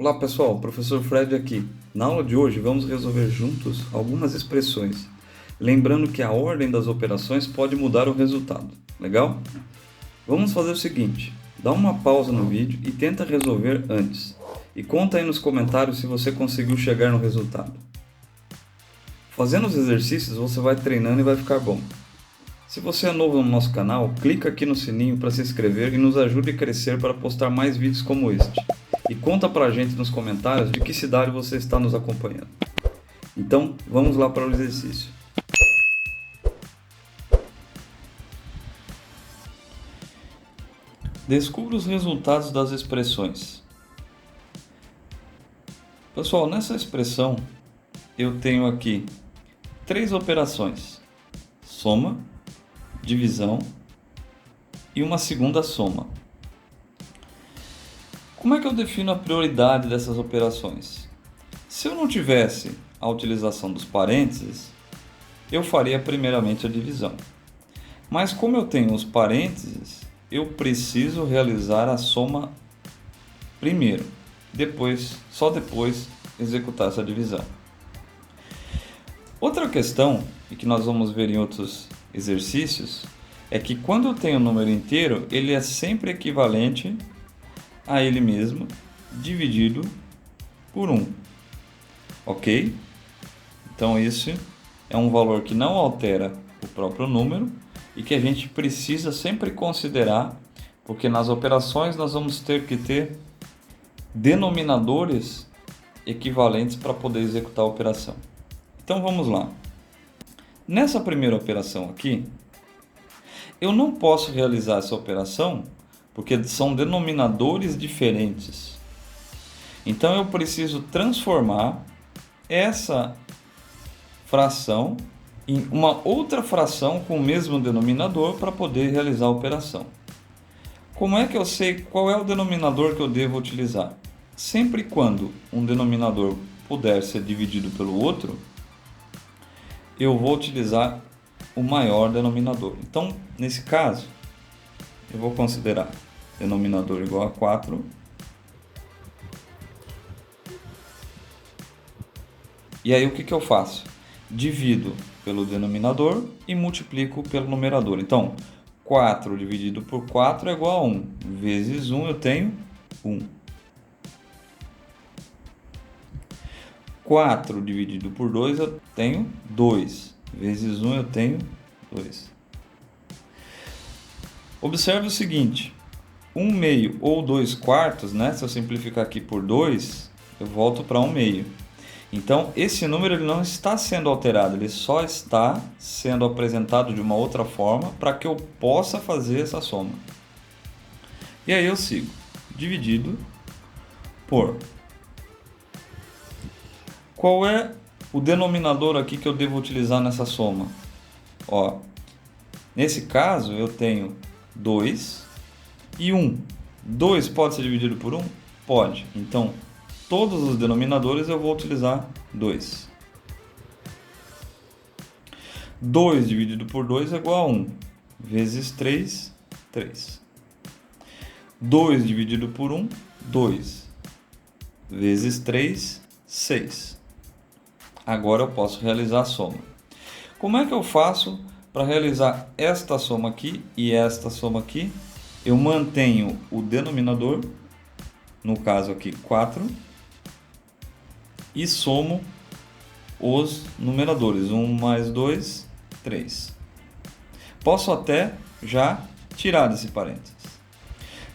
Olá pessoal, professor Fred aqui. Na aula de hoje vamos resolver juntos algumas expressões, lembrando que a ordem das operações pode mudar o resultado. Legal? Vamos fazer o seguinte, dá uma pausa no vídeo e tenta resolver antes. E conta aí nos comentários se você conseguiu chegar no resultado. Fazendo os exercícios você vai treinando e vai ficar bom. Se você é novo no nosso canal, clica aqui no sininho para se inscrever e nos ajude a crescer para postar mais vídeos como este. E conta pra gente nos comentários de que cidade você está nos acompanhando. Então, vamos lá para o exercício. Descubra os resultados das expressões. Pessoal, nessa expressão eu tenho aqui três operações: soma, divisão e uma segunda soma. Como é que eu defino a prioridade dessas operações? Se eu não tivesse a utilização dos parênteses, eu faria primeiramente a divisão. Mas como eu tenho os parênteses, eu preciso realizar a soma primeiro, só depois executar essa divisão. Outra questão, e que nós vamos ver em outros exercícios, é que quando eu tenho um número inteiro, ele é sempre equivalente a ele mesmo dividido por 1. Ok? Então esse é um valor que não altera o próprio número e que a gente precisa sempre considerar, porque nas operações nós vamos ter que ter denominadores equivalentes para poder executar a operação. Então vamos lá. Nessa primeira operação aqui, eu não posso realizar essa operação porque são denominadores diferentes. Então eu preciso transformar essa fração em uma outra fração com o mesmo denominador para poder realizar a operação. Como é que eu sei qual é o denominador que eu devo utilizar? Sempre quando um denominador puder ser dividido pelo outro, eu vou utilizar o maior denominador. Então, nesse caso, eu vou considerar denominador igual a 4. E aí o que eu faço? Divido pelo denominador e multiplico pelo numerador. Então, 4 dividido por 4 é igual a 1. Vezes 1 eu tenho 1. 4 dividido por 2 eu tenho 2. Vezes 1 eu tenho 2. Observe o seguinte, 1 meio ou 2 quartos, né? Se eu simplificar aqui por 2, eu volto para 1 meio. Então, esse número ele não está sendo alterado, ele só está sendo apresentado de uma outra forma para que eu possa fazer essa soma. E aí eu sigo, dividido por... Qual é o denominador aqui que eu devo utilizar nessa soma? Ó, nesse caso, eu tenho 2 e 1. 2 pode ser dividido por 1? Pode. Então, todos os denominadores eu vou utilizar 2. 2 dividido por 2 é igual a 1. Vezes 3, 3. 2 dividido por 1, 2. Vezes 3, 6. Agora eu posso realizar a soma. Como é que eu faço para realizar esta soma aqui e esta soma aqui? Eu mantenho o denominador, no caso aqui 4, e somo os numeradores. 1 mais 2, 3. Posso até já tirar desse parênteses.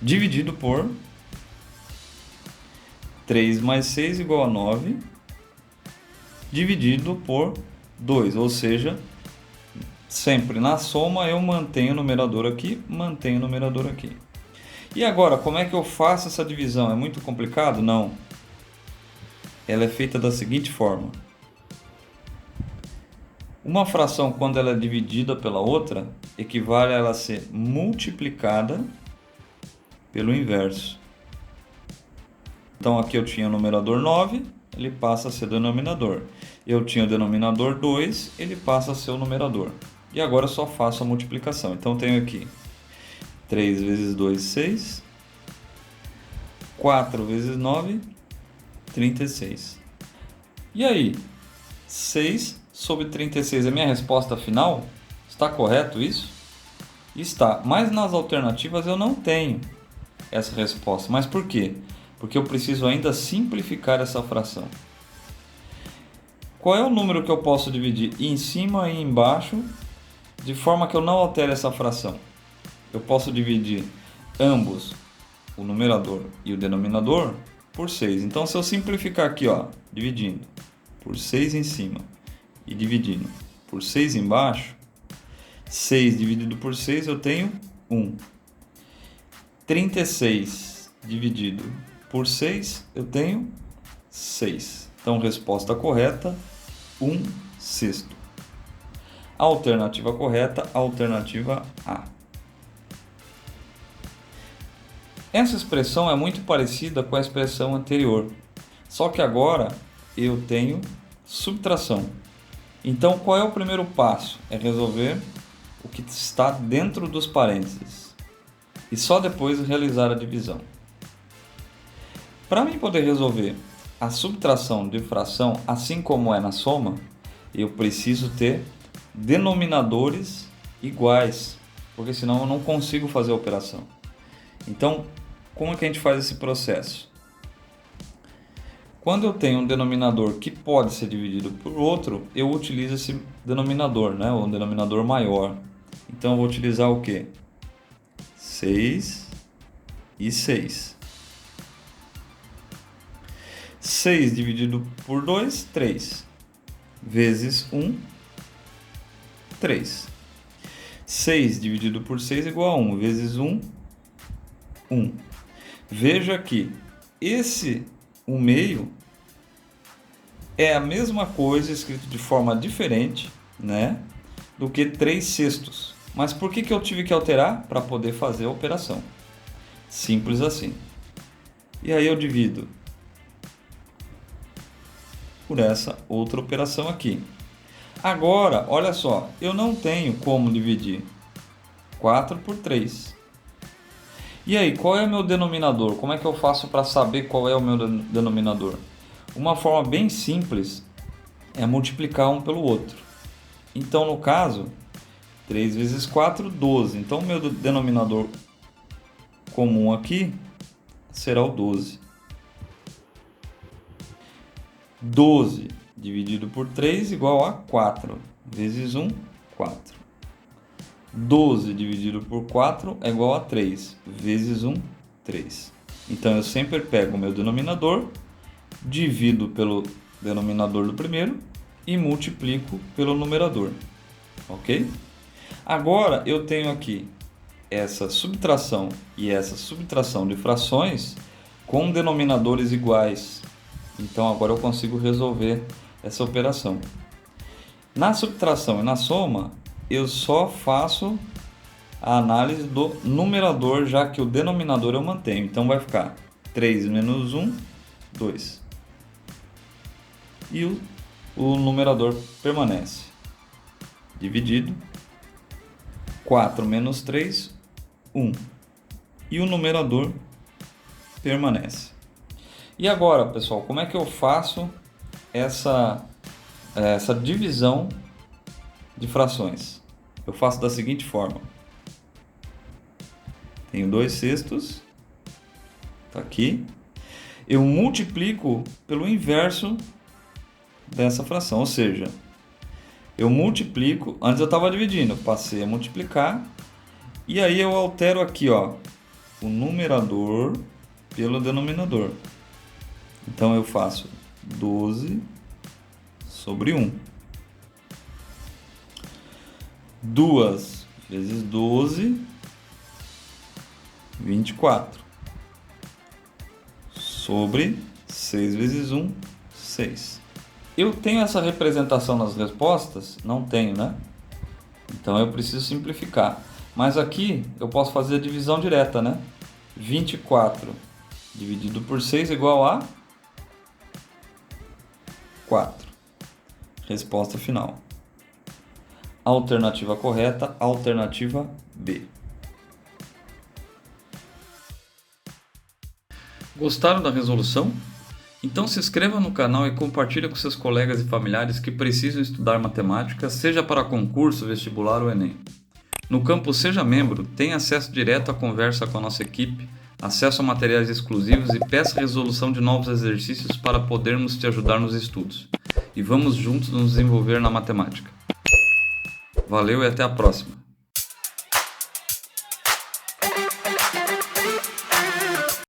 Dividido por 3 mais 6 igual a 9, dividido por 2, ou seja, sempre na soma eu mantenho o numerador aqui, mantenho o numerador aqui. E agora, como é que eu faço essa divisão? É muito complicado? Não. Ela é feita da seguinte forma. Uma fração, quando ela é dividida pela outra, equivale a ela ser multiplicada pelo inverso. Então aqui eu tinha o numerador 9, ele passa a ser denominador. Eu tinha o denominador 2, ele passa a ser o numerador. E agora eu só faço a multiplicação. Então eu tenho aqui 3 vezes 2, 6. 4 vezes 9, 36. E aí? 6 sobre 36 é minha resposta final? Está correto isso? Está, mas nas alternativas eu não tenho essa resposta. Mas por quê? Porque eu preciso ainda simplificar essa fração. Qual é o número que eu posso dividir em cima e embaixo de forma que eu não altere essa fração? Eu posso dividir ambos, o numerador e o denominador, por 6. Então, se eu simplificar aqui, ó, dividindo por 6 em cima e dividindo por 6 embaixo, 6 dividido por 6 eu tenho 1. 36 dividido por 6 eu tenho 6. Então, resposta correta, 1/6. Alternativa correta, alternativa A. Essa expressão é muito parecida com a expressão anterior, só que agora eu tenho subtração. Então, qual é o primeiro passo? É resolver o que está dentro dos parênteses e só depois realizar a divisão. Para mim poder resolver a subtração de fração, assim como é na soma, eu preciso ter denominadores iguais, porque senão eu não consigo fazer a operação. Então, como é que a gente faz esse processo? Quando eu tenho um denominador que pode ser dividido por outro, eu utilizo esse denominador, né? O denominador maior. Então, eu vou utilizar o quê? 6 e 6. 6 dividido por 2, 3. Vezes 1, 3. 6 dividido por 6 é igual a 1. Vezes 1, 1. Veja que esse 1/2 é a mesma coisa escrito de forma diferente, né, do que 3/6. Mas por que eu tive que alterar? Para poder fazer a operação. Simples assim. E aí eu divido por essa outra operação aqui. Agora, olha só, eu não tenho como dividir 4 por 3. E aí, qual é o meu denominador? Como é que eu faço para saber qual é o meu denominador? Uma forma bem simples é multiplicar um pelo outro. Então, no caso, 3 vezes 4, 12. Então, o meu denominador comum aqui será o 12. 12 dividido por 3 igual a 4. Vezes 1, 4. 12 dividido por 4 é igual a 3. Vezes 1, 3. Então, eu sempre pego o meu denominador, divido pelo denominador do primeiro e multiplico pelo numerador. Ok? Agora, eu tenho aqui essa subtração e essa subtração de frações com denominadores iguais. Então, agora eu consigo resolver essa operação. Na subtração e na soma, eu só faço a análise do numerador, já que o denominador eu mantenho. Então, vai ficar 3 menos 1, 2. E o numerador permanece. Dividido. 4 menos 3, 1. E o numerador permanece. E agora, pessoal, como é que eu faço essa divisão de frações? Eu faço da seguinte forma. Tenho 2/6, tá aqui. Eu multiplico pelo inverso dessa fração, ou seja, eu multiplico, antes eu estava dividindo, passei a multiplicar, e aí eu altero aqui, ó, o numerador pelo denominador. Então eu faço 12 sobre 1. 2 vezes 12, 24. Sobre 6 vezes 1, 6. Eu tenho essa representação nas respostas? Não tenho, né? Então eu preciso simplificar. Mas aqui eu posso fazer a divisão direta, né? 24 dividido por 6 é igual a 4. Resposta final. Alternativa correta, alternativa B. Gostaram da resolução? Então se inscreva no canal e compartilhe com seus colegas e familiares que precisam estudar matemática, seja para concurso, vestibular ou Enem. No campo Seja Membro, tenha acesso direto à conversa com a nossa equipe, acesso a materiais exclusivos e peça resolução de novos exercícios para podermos te ajudar nos estudos. E vamos juntos nos desenvolver na matemática. Valeu e até a próxima!